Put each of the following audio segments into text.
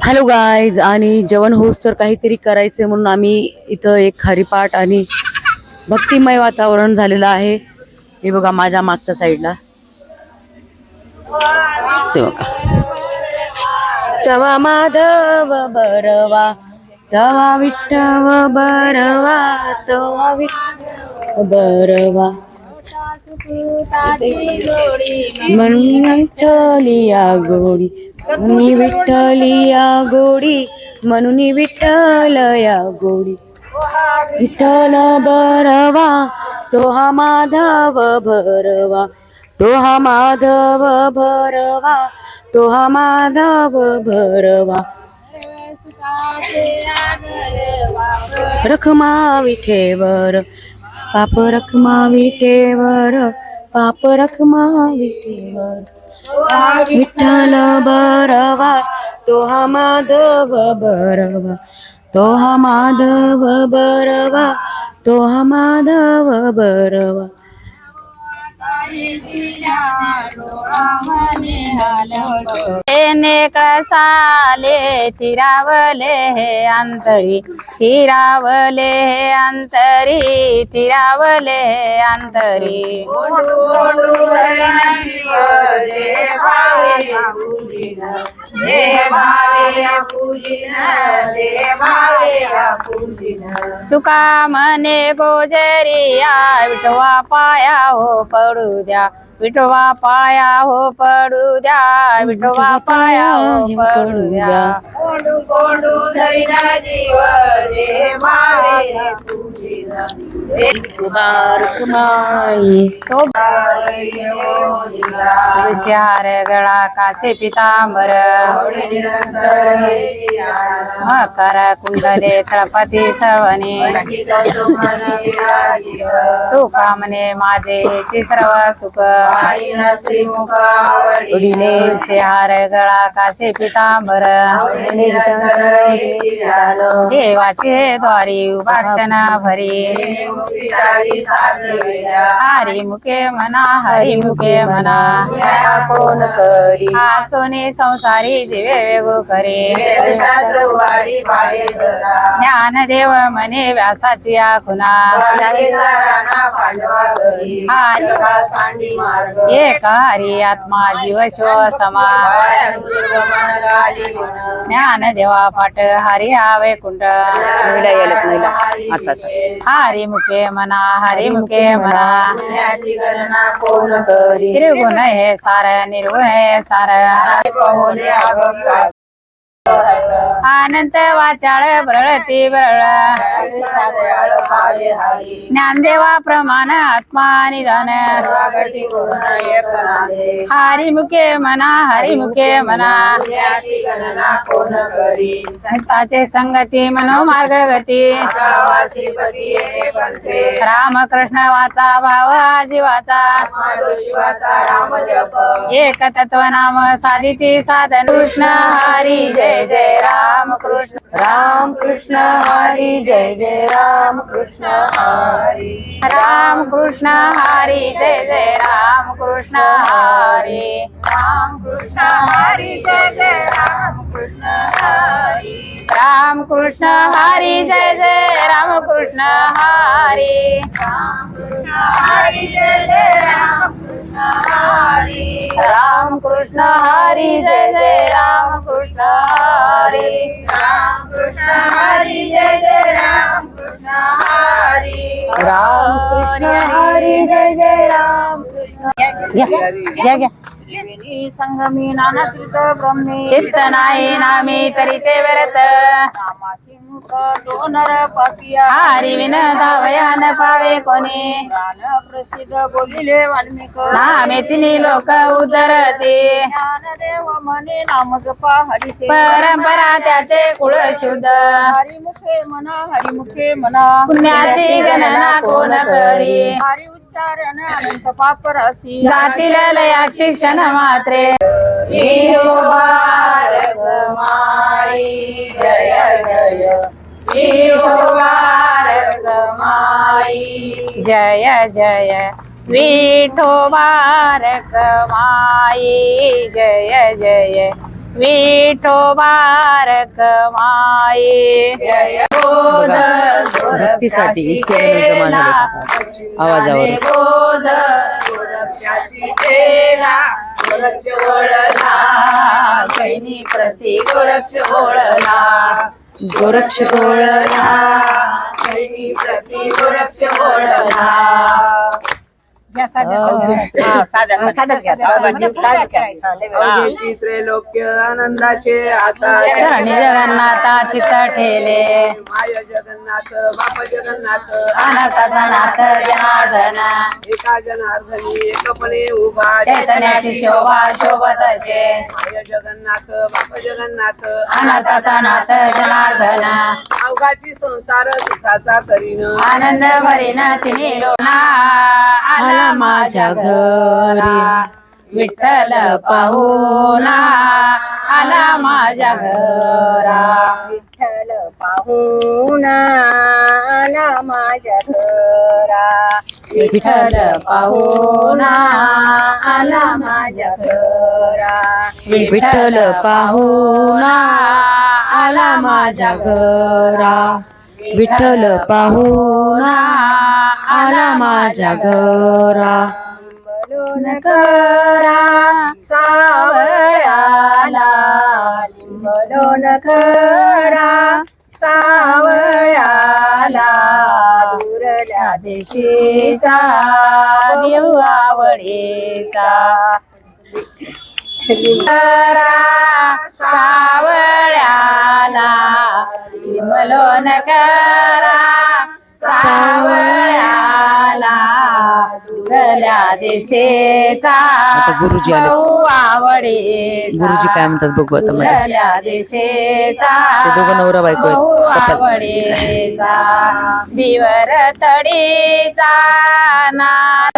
Hello guys, आणि जेवण होस तर काहीतरी करायचं म्हणून आम्ही इथं एक हरिपाठ आणि भक्तिमय वातावरण झालेलं आहे. हे बघा माझ्या मागच्या साईडला ते बघा. तवा माधव बरवा, तवा विठ्ठव बरवा, तवा विठ्ठव बरवा, म्हणून विठ्ठलिया गोडी, म्हणून विठ्ठलिया गोडी, म्हणून विठ्ठलया गोडी. विठ्ठल बरवा, तो हा माधव भरवा, तो हा माधव भरवा, तो हा माधव भरवा. रखमा विठेवर, पाप रखमा विठेवर, पाप रखमा विठेवर. विठ्ठल बरवा, तो हा माधव बरवा, तो हा माधव बरवा, तो हा माधव बरवा. ने कसाले तिरावले हे अंतरी, तिरावले हे अंतरी, तिरावले हे अंतरी. तुका मने गोजरिया, विठवा पाया हो पडू द्या, विठवा पाया हो पडू द्या, विठवा पाया हो पडू द्या. कोंडू कोंडू धरिना जीव रे भावे पूजिना, हार गळा कासे पितांबर, मकर कुंडले तळपती सर्वने. तू कामने माझे सर्व सुख, हार गळा कासे पितांबर, देवाचे द्वारी उपाक्षण भरी. हरी मुखे म्हणा, हरी मुखे म्हणा, कोण करी सोने संसारी जीवे वेगो करे. ज्ञानदेव म्हणे व्यासाची खुना, एक हरी आत्मा जीव शिव समा. ज्ञानदेवा पाठ हरी हावे कुंड, हरी मुखे म्हणा, हरी मुखे म्हणा, त्रिगुण हे सार, निर्गुण हे सार. अनंत वाचाळ ब्रळती ब्रळ, ज्ञानदेवा प्रमाण आत्मा निधन. हरी मुखे म्हणा, हरी मुखे म्हणा, संताचे संगती मनो मार्ग गती. रामकृष्ण वाचा भाव जीवाचा, एक तत्व नाम साधिती साधन. कृष्ण हरी जय जय राम कृष्ण, राम कृष्ण हरी जय जय राम कृष्ण हरी. राम कृष्ण हरी जय जय राम कृष्ण हरी. राम कृष्ण हरी जय जय राम कृष्ण हरी. राम कृष्ण हरी जय जय राम कृष्ण हरी. राम कृष्ण हरी जय जय राम कृष्ण हरी. राम कृष्ण हरी जय जय राम कृष्ण हरी. राम कृष्ण हरी जय जय राम कृष्ण हरी. राम कृष्ण हरी जय जय राम कृष्ण. घ्या घ्या. संगमी नाना चित्त ब्रह्मे, चित्त नाही नामी तरी ते व्रत. नामाची मुख डोनर पापिया, हरी विन धावया न पावे कोणी. गान प्रसिद्ध बोलिले वाल्मिक, नामे तिनी लोक उद्धरते. ज्ञानदेव म्हणे नाम जपा हरिचे, परंपरा त्याचे कुळ शुद्ध. हरिमुखे म्हणा, हरिमुखे म्हणा, पुण्याची गणना कोण करी. हरी उच्चारण अनंत पाप राशी, जातील लया शिक्षण मात्रे. भारत माई जय जय, भारत माई जय जय विठोबारक माई. जय जय विठोबारक माये जय बोध भक्तीसाठी इतके जण जमा झाले आवाजावर बोध गोरक्षासी केला गोरक्ष ओळला कैनी प्रति गोरक्ष ओळला गोरक्ष ओळला कैनी प्रति गोरक्ष ओळला त्रैलोक्य आनंदाचे आता आणि जगन्नाथा चित्त ठेले माय जगन्नाथ बाप जगन्नाथ अनाथाचा नाथ जनार्दन एका जनार्दनी एकपणे उभा चैतन्याची शोभा शोभत असे माय जगन्नाथ बाप जगन्नाथ अनाथाचा नाथ जनार्दन अवघाची संसार सुखाचा करीन आनंद भरीन तिने लोना आला माझ्या घरी विठ्ठल पाहुणा आला माझ्या घरा विठ्ठल पाहुणा आला माझ्या घरा विठ्ठल पाहुणा आला माझ्या घरा विठ्ठल पाहुणा आला माझ्या घरा विठ्ठल पाहुणा आला माझ्या घरा बोलून करा सावळ्याला लिंबलोन करा सावळ्याला दुरल्या देशीचा देव आवडीचा करा सावळ्याला लिंबलोन करा सावळ्याला दुरल्या देशेचा आता गुरुजी आले. आवडीचा गुरुजी काय म्हणतात बघू आता मध्ये दुरल्या देशेचा ते दोघं नवरा बायको आहेत. कपल. आवडीचा बिवर तडीचा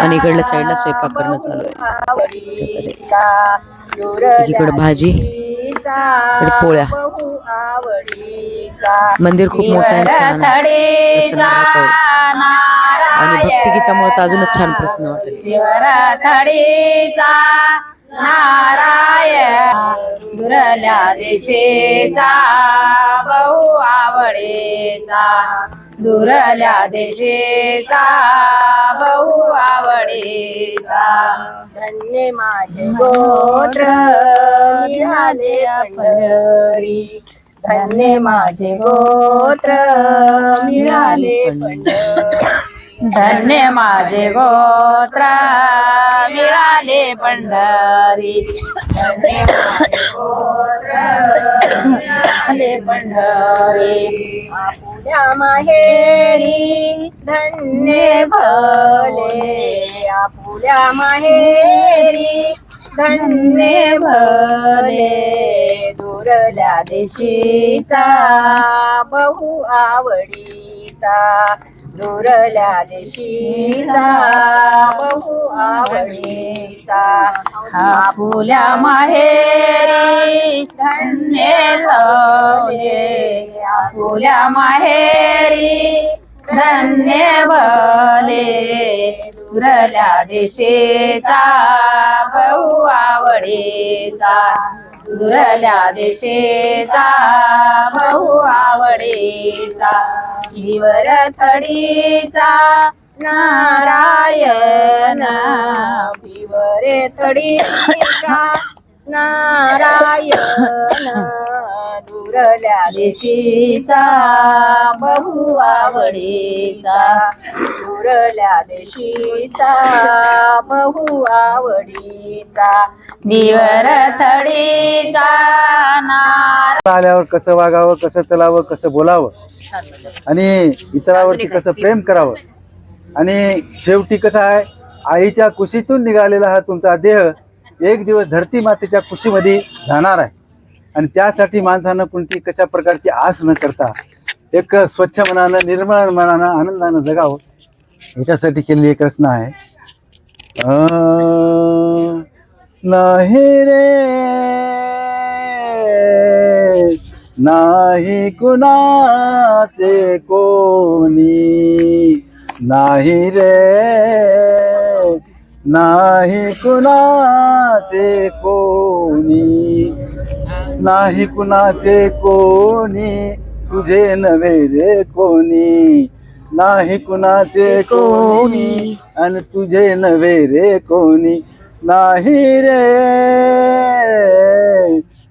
आणि इकडल्या साईडला स्वयंपाक करणं चालू आहे आवडीचा एकीकडे भाजी इकडे पोळ्या आवडीचा मंदिर खूप मोठं आणि छान आहे. प्रसन्न वातावरण. आणि भक्तिगीतामुळे तर अजूनच छान प्रसन्न वाटेल थडीचा नारायण दुरल्या देशेचा बहु आवडीचा दुरल्या देशेचा बहु आवडीचा धन्य माझे गोत्र मिळाले पंढरी धन्य माझे गोत्र मिळाले पंढरी धन्य माझे गोत्र मिळाले पंढरी धन्य माझे गोत्र मिळाले पंढरी आपुल्या माहेरी धन्य भले आपुल्या माहेरी धन्य भले दुरल्या देशीचा बहु आवडीचा दुरल्या देशीचा बहु आवडीचा आपुल्या माहेरी धन्य भले आपुल्या माहेरी धन्य भले दुरल्या देशेचा बहु आवडीचा दुरल्या देशेचा बहु आवडीचा विवर थडीचा नारायण विवरे थडीचा नारायण दुरल्या देशीचा बहु आवडीचा दुरल्या देशीचा बहु आवडीचा विवर थडीचा आल्यावर कसं वागावं, कसं चलावं, कसं बोलावं आणि इतरावरती कसं प्रेम करावं आणि शेवटी कसं आहे, आईच्या कुशीतून निघालेला हा तुमचा देह एक दिवस धरती मातेच्या कुशीमध्ये जाणार आहे आणि त्यासाठी माणसानं कोणती कशा प्रकारची आस न करता एक स्वच्छ मनानं, निर्मळ मनानं, आनंदानं जगावं याच्यासाठी केलेली एक रचना आहे. नाही रे नाही कुणाचे कोणी, नाही रे नाही कुणाचे कोणी, नाही कुणाचे कोणी तुझे नव्हे रे कोणी, नाही कुणाचे कोणी आणि तुझे नव्हे रे कोणी, नाही रे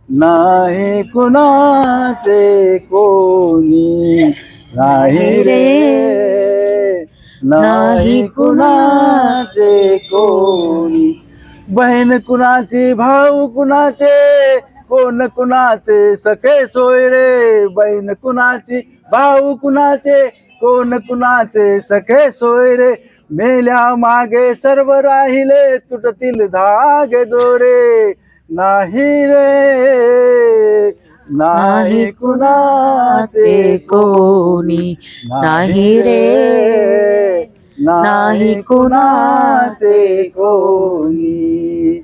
नाही कुणाचे कोणी, नाही रे नाही कुणाचे कोणी. बहीण कुणाची भाऊ कुणाचे कोण कुणाचे सखे सोय रे, बहीण कुणाची भाऊ कुणाचे कोण कुणाचे सखे सोय रे, मेल्या मागे सर्व राहिले तुटतील धागे दोरे, नाही रे नाही कुणाचे कोणी, नाही रे नाही कुणाचे कोणी.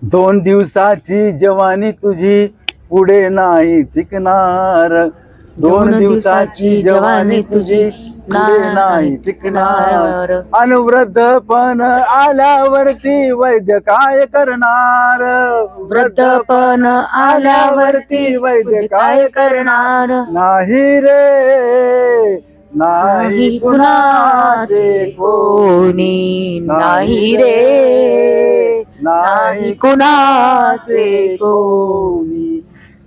2 दिवसाची जवानी तुझी पुढे नाही टिकणार, 2 दिवसाची जवानी तुझी पुढे नाही टिकणार, अनुवृद्धपण आल्यावरती वैद्य काय करणार, वृद्धपण आल्यावरती वैद्य काय करणार, नाही रे नाही कुणाचे कोणी, नाही रे नाही कुणाचे कोणी.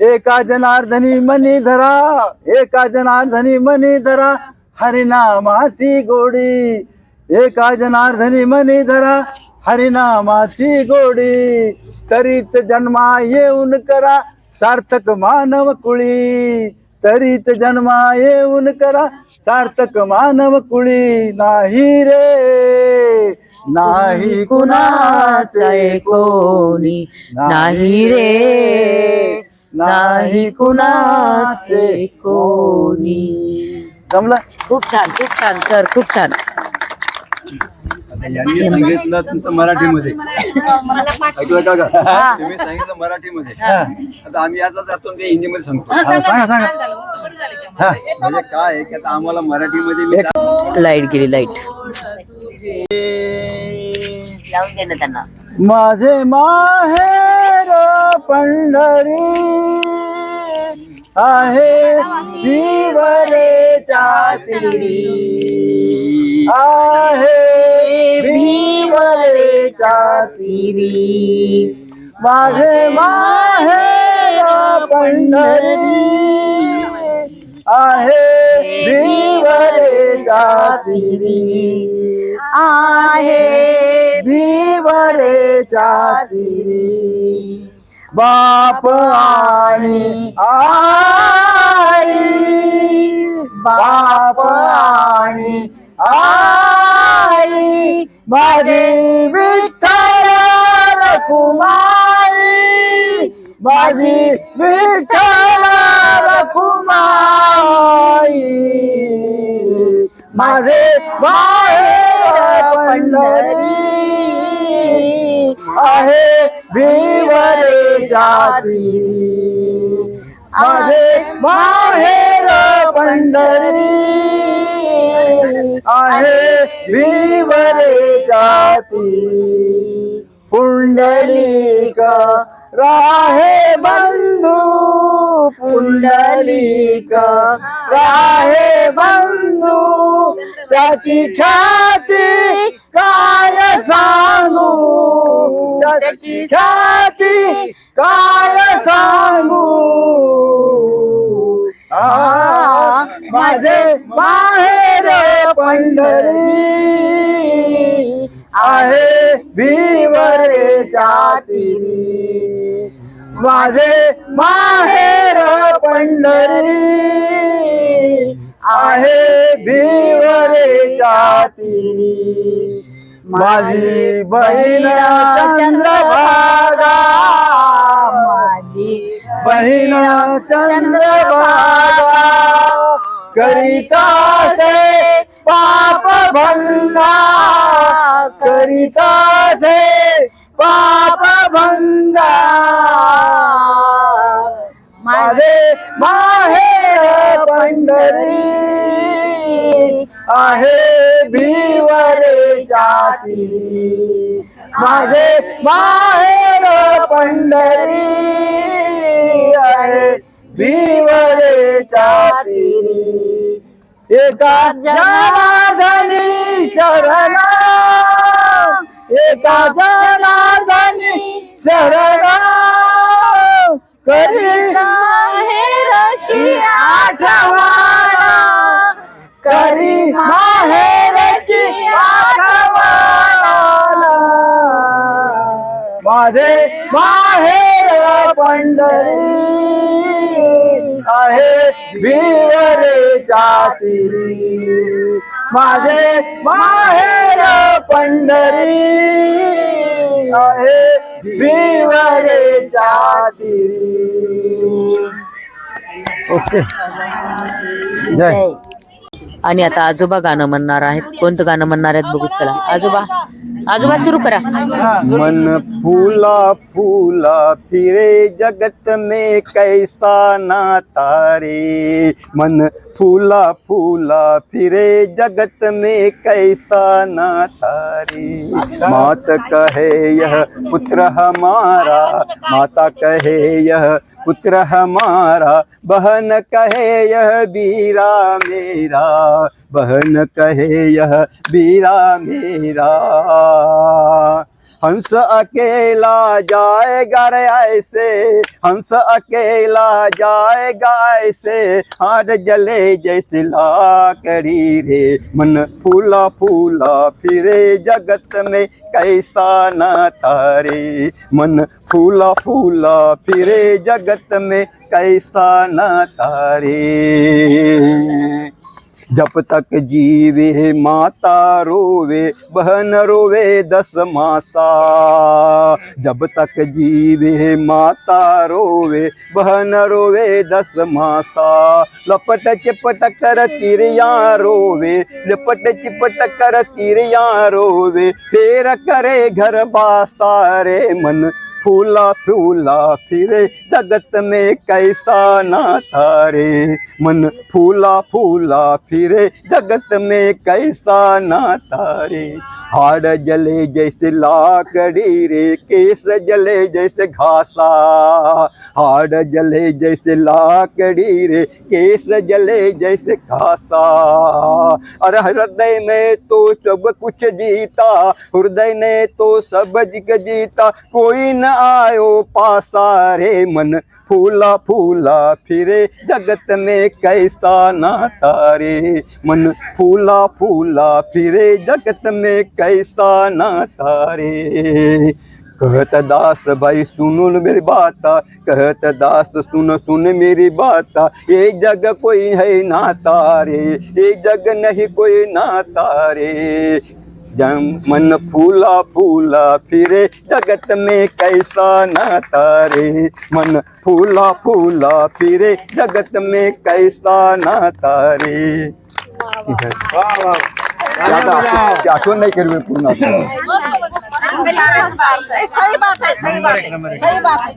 एका जनार्दनी मनी धरा, एका जनार्दनी मनी धरा हरिनामाची गोडी, एका जनार्दनी मनी धरा हरिनामाची गोडी, तरीत जन्मा येऊन करा सार्थक मानव कुळी, तरीत जन्मा येऊन करा सार्थक मानव कुळी, नाही रे नाही कुणाचे कोणी, नाही रे नाही कुणाचे कोणी. जमलं. खूप छान सर, खूप छान. यांनी सांगितलं तुमचं मराठीमध्ये, ऐकलं का ग? तुम्ही सांगितलं मराठीमध्ये, आता आम्ही आता जातो ते हिंदीमध्ये सांगतो. सांगा सांगा. म्हणजे काय आहे की आता आम्हाला मराठीमध्ये लाईट गेली, लाईट लावून दे ना त्यांना. माझे माहेर पंढरी आहे भीवरेच्या तीरी, आहे भीवरेच्या तीरी, माझे माहेर पंढरी आहे भीवरेच्या तीरी, आहे भीवरेच्या तीरी, बाप आणि आई, बाप आणि आई, माझी विठ्ठल रखुमाई, माझी विठ्ठल रखुमाई, माझे माहेर पंढरी आहे भीवरेच्या तीरी, माझे माहेर पंढरी आहे भीवरेच्या तीरी, पुंडलिक राहे बंधू, पुंडलिक राहे बंधू, त्याची ख्याती काय सांगू, त्याची ख्याती काय सांगू, माझे माहेर पंढरी आहे भीवरेच्या तीरी, माझे माहेर पंढरी आहे भीवरेच्या तीरी, माझी बहीण चंद्रभागा, माझी बहीण चंद्रभागा, करिता से पाप भंगा, करिता से पाप भंगा, माझे माहेर पंढरी आहे भीवरेच्या तीरी, माझे माहेर पंढरी विवरेच्या तीरी एका जनार्दनी शरण एका जनार्दनी शरण करी माहेरची आठवण करी माहेरची आठवण माझे माहेर पंढरी आहे विवरेच्या तीरी माझे माहेर पंढरी आहे विवरेच्या तीरी. ओके जय. आणि आता आजोबा गाणं म्हणणार आहेत. कोणतं गाणं म्हणणार आहेत बघू चला. आजोबा आजोबा सुरू करा. मन फूला फूला फिरे जगत में कैसा नाता रे मन फूला फूला फिरे जगत में कैसा नाता रे मात कहे यह पुत्र हमारा माता कहे यह पुत्र हमारा बहन कहे यह बीरा मेरा बहन कहे यह बीरा मेरा हंस अकेला जाएगा रे ऐसे हंस अकेला जाएगा ऐसे हार जले जैसे लाकड़ी रे मन फूला फूला फिरे जगत में कैसा नाता रे मन फूला फूला फिरे जगत में कैसा नाता रे जब तक जीवे माता रोवे बहन रोवे 10 मासा जब तक जीवे माता रोवे बहन रोवे 10 मासा लपट चिपट कर तिरिया रोवे लपट चिपट कर तिरिया रोवे फेर करे घर बासा रे मन फूला फूला फिरे जगत में कैसा नाता रे मन फूला फूला फिरे जगत में कैसा नाता रे हाड़ जले जैसे लाकड़ी रे केस जले जैसे घासा हाड़ जले जैसे लाकड़ी रे केस जले जैसे घासा अरे हृदय में तो सब कुछ जीता हृदय ने तो सब जग जीता कोई न आयो पासा रे मन फूला फूला फिरे जगत में कैसा नाता रे मन फूला फूला फिरे जगत में कैसा नाता रे कहत दास भाई सुनो मेरी बात कहत दास सुन सुन मेरी बात ये जग कोई है नाता रे ये जग नहीं कोई नाता रे मन फूला फूला फिरे जगत में कैसा नाता रे मन फूला फूला फिरे जगत में कैसा नाता रे आठवण नाही करू पूर्ण सही बात है सही बात है सही बात है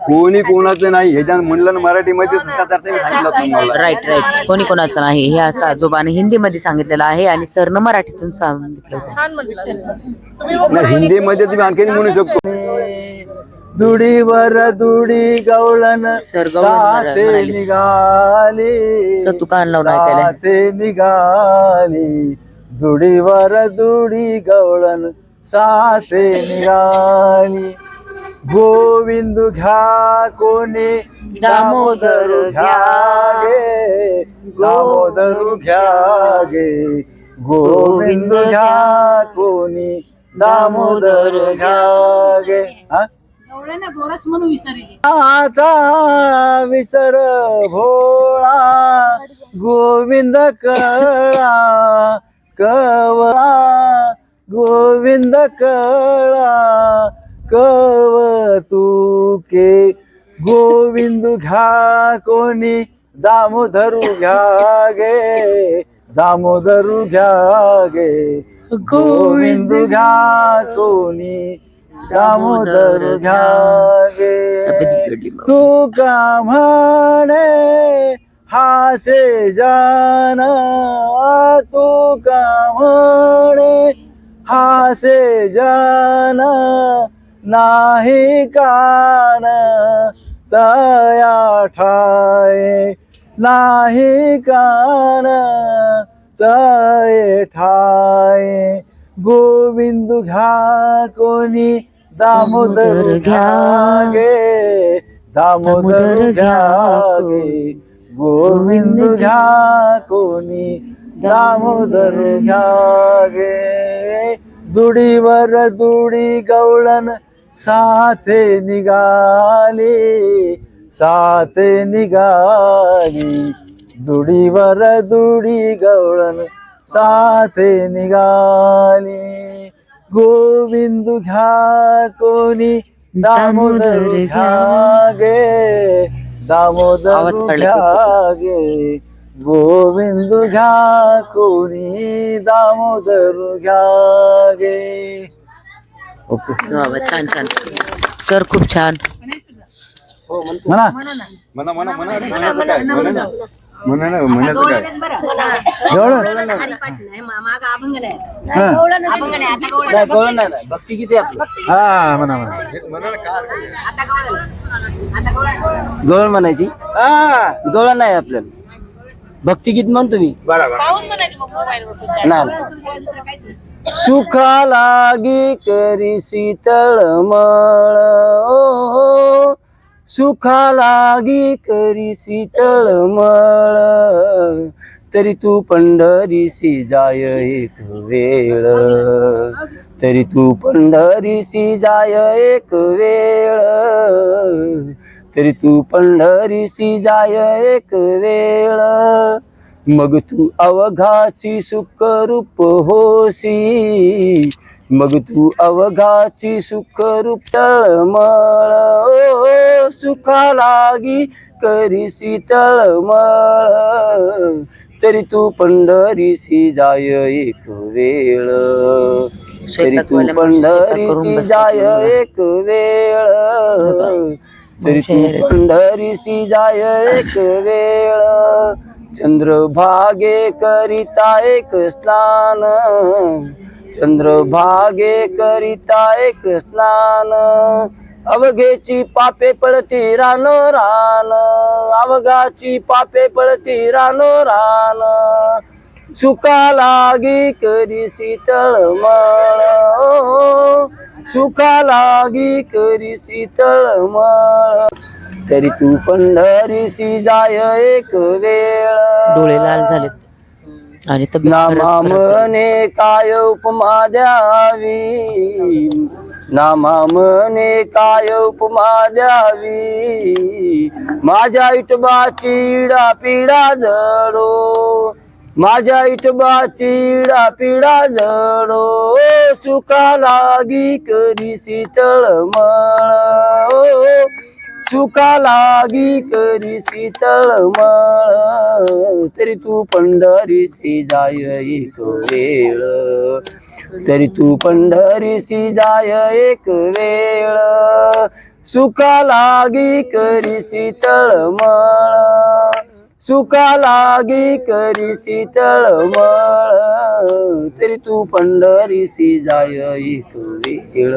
कोणी कोणाचं नाही ह्याच्या म्हणलं ना मराठीमध्ये सांगितलं तुम्हाला राईट राईट कोणी कोणाचं नाही हे असं आजोबाने हिंदीमध्ये सांगितलेलं आहे आणि सरनं मराठीतून सांगितलं होतं. नाही हिंदीमध्ये तुम्ही आणखी म्हणू शकतो दुडीवर दुडी गवळण सर गवळण साथे म्हणाले. निघाली सर, तू कान लावून ऐकायला. साथे निघाली दुडीवर दुडी गवळण साथे निघाली गोविंद घ्या कोणी दामोदर घ्या गे दामोदर घ्या गे गोविंद घ्या कोणी दामोदर घ्या गे हा आचा विसर भोळा गोविंद कळा कवळा गोविंद कळा कवतुके गोविंद घ्या कोणी दामोदरू घ्या गे दामोदरू घ्या गे गोविंद घ्या कोणी दामोदर घ्या गे तू का म्हणे हासे जान तू का म्हणे हासे जान नाही कान तया ठाये नाही कान तये ठाये गोविंद घ्या कोणी दामोदर घ्या गे दामोदर घ्या गे गोविंद घ्या कोणी दामोदर घ्या गे दुडीवर दुडी गवळण साथे निघाली साथे निघाली दुडीवर दुडी गवळण साथे निघाली गोविंद घ्या कोणी दामोदर घ्या गे दामोदर घ्या गे गोविंद घ्या कोणी दामोदर घ्या गे. ओके छान छान सर, खूप छान. म्हणा भक्ती किती आपलं हा म्हणा गवळ म्हणायची गवळ नाही आपल्याला भक्ती गीत म्हणतो मी नाही. सुखा लागी करी शीतळमळ सुखा लागी करी शीतळमळ तरी तू पंढरीसी जाय एक वेळ तरी तू पंढरीसी जाय एक वेळ तरी तू पंढरीसी जाय एक वेळ मग तू अवघाची सुखरूप होसी मग तू अवघाची सुखरूप तळमळ सुखा लागी करी शीतळमळ तरी तू पंढरीसी जाय एक वेळ तरी तू पंढरीसी जाय एक वेळ तरी तू पंढरीसी जाय एक वेळ चंद्रभागे करिता एक स्नान चंद्रभागे करिता एक स्नान अवघेची पापे पळती रान रान अवघाची पापे पळती रान रान सुखा लागी करी शीतळमळ सुखा लागी करी शीतळमळ तरी तू पंढरीसी जाय एक वेळ. डोळे लाल झालेत आणि नामा म्हणे काय उपमा द्यावी नामा म्हणे काय उपमा द्यावी माझ्या इटबाची इडा पिडा जडो माझ्या इटबाची इडा पिडा जडो सुखा लागी करी शीतळमळ सुखा लागी करी शीतळमळ तरी तू पंढरीसी जाय एक वेळ तरी तू पंढरीसी जाय एक वेळ सुखा लागी करी शीतळमळ सुखा लागी करी शीतळमळ तरी तू पंढरीसी जाय एक वेळ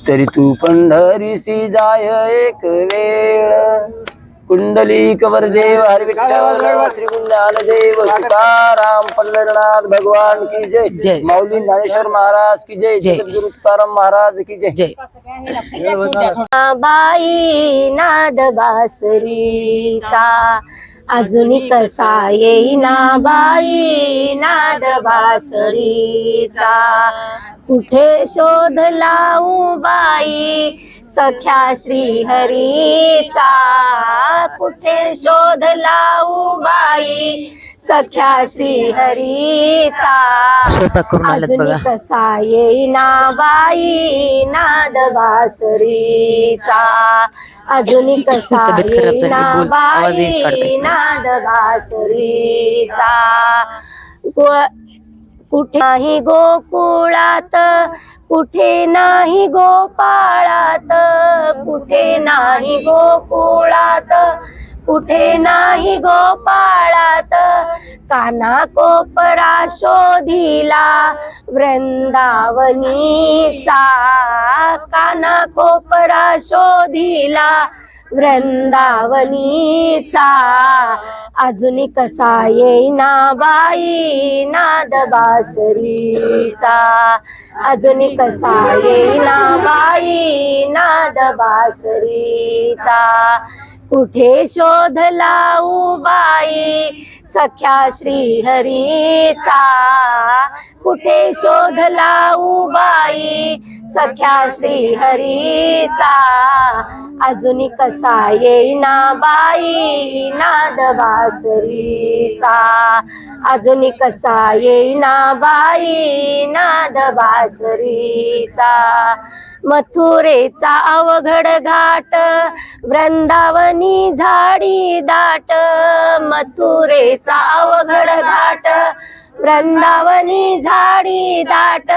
तरी तू पंढरीसी जाय एक वेळ. कुंडली कवर देव हरी विठ्ठल श्री गुंडालदेव तुकाराम पंढरनाथ भगवान की जय. जय. माऊली ज्ञानेश्वर महाराज की जय. जय. जगद्गुरु तुकाराम महाराज की जय. जय. बाई नाद बासरीचा अजून कसा येईना बाई नाद बासरीचा कुठे शोध लावू बाई सख्या श्री हरीचा कुठे शोध लावू बाई सख्या श्री हरीचा स्वयंपाक करून आलात अजून बघा. कसा येईना बाई नाद बासरीचा अजून कसा तब्येत खराब झाली, येईना बोल, आवाज येत बाई काढते. नाद बासरीचा कुठे नाही गोकुळात कुठे नाही गोपाळात कुठे नाही गोकुळात कुठे नाही गोपाळात काना कोपरा शोधिला वृंदावनीचा काना कोपरा शोधिला वृंदावनीचा अजूनी कसा येईना बाई नाद बासरीचा अजूनी कसा येईना बाई नाद बासरीचा कुठे शोध लावू बाई सख्या श्रीहरीचा कुठे शोध लावू बाई सख्या श्रीहरीचा अजूनी कसा येईना बाई नाद बासरीचा अजूनी कसा येईना बाई नाद बासरीचा मथुरेचा अवघड घाट वृंदावनी झाडी दाट मथुरेचा अवघड घाट वृंदावनी झाडी दाट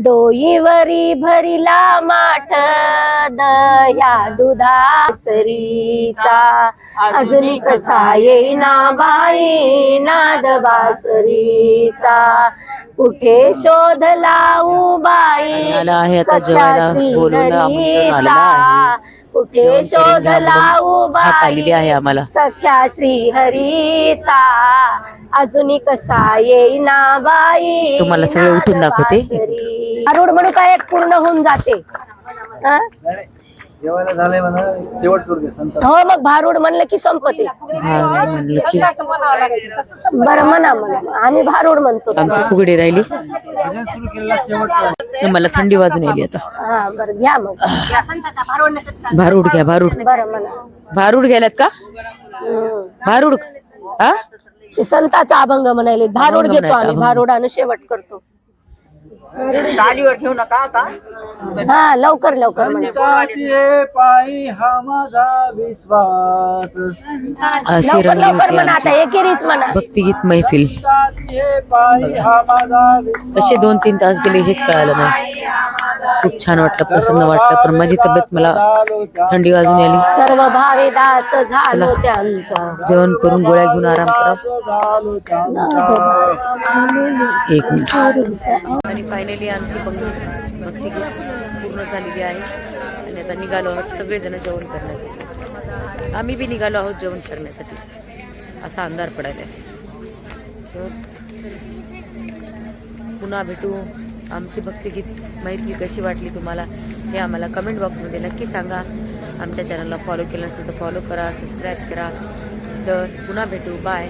डोईवरी भरिला माठ दया दुधासरीचा अजूनी कसा येईना बाई नाद बासरीचा कुठे शोध लावू बाई आला आहे आता सख्या जेवायला बोलवलं, आमंत्रण आलेलं श्रीहरीचा आहे. कुठे जेवण शोध करून घ्या म्हणून लावू हाक आलेली आहे बाई आम्हाला. सख्या श्रीहरीचा अजूनी कसा येईना बाई तुम्हाला सगळे उठून दाखवते. भारूड म्हणू काय एक पूर्ण होऊन जाते हा? जेवायला झालंय म्हणा शेवट करू दे संत. हो मग भारूड म्हणलं की संपते म्हणलं की बरं म्हणा म्हणा आम्ही भारूड म्हणतो आमची फुगडी राहिली भजन सुरू केलेला शेवट करू. तर मला थंडी वाजून आली आता. हा बरं घ्या मग भारूड घ्या भारूड. बरं म्हणा भारूड घ्याल्यात का भारूड हा ते संताचा अभंग म्हणाले भारूड अभंग घेतो म्हणायचा, आम्ही अभंग. भारूडानं शेवट करतो चालीवर ठेवू नका आता हा लवकर लवकर म्हणा संतातिये पायी हा माझा विश्वास अशी लवकर रंगली लवकर होती म्हणा आता आमची एकेरीच म्हणा भक्तिगीत मैफिल. संतातिये पायी हा माझा विश्वास कसे 2-3 तास गेले हेच कळालं नाही. खूप छान वाटलं, प्रसन्न वाटलं, पण माझी तब्येत मला थंडी वाजून आली. सर्व भावे दास झालो त्यांचा जेवण करून गोळ्या घेऊन आराम करा. एक मिनिट. आणि फायनली आमची भक्तिगीत पूर्ण झालेली आहे आणि आता निघालो आहोत सगळेजण जेवण करण्यासाठी. आम्ही बी निघालो आहोत जेवण करण्यासाठी. असा अंधार पडायला आहे. पुन्हा भेटू. आमची भक्तिगीत मैफिल कशी वाटली तुम्हाला हे आम्हाला कमेंट बॉक्समध्ये नक्की सांगा. आमच्या चॅनलला फॉलो केलं नसेल तर फॉलो करा, सबस्क्राईब करा. तर पुन्हा भेटू. बाय.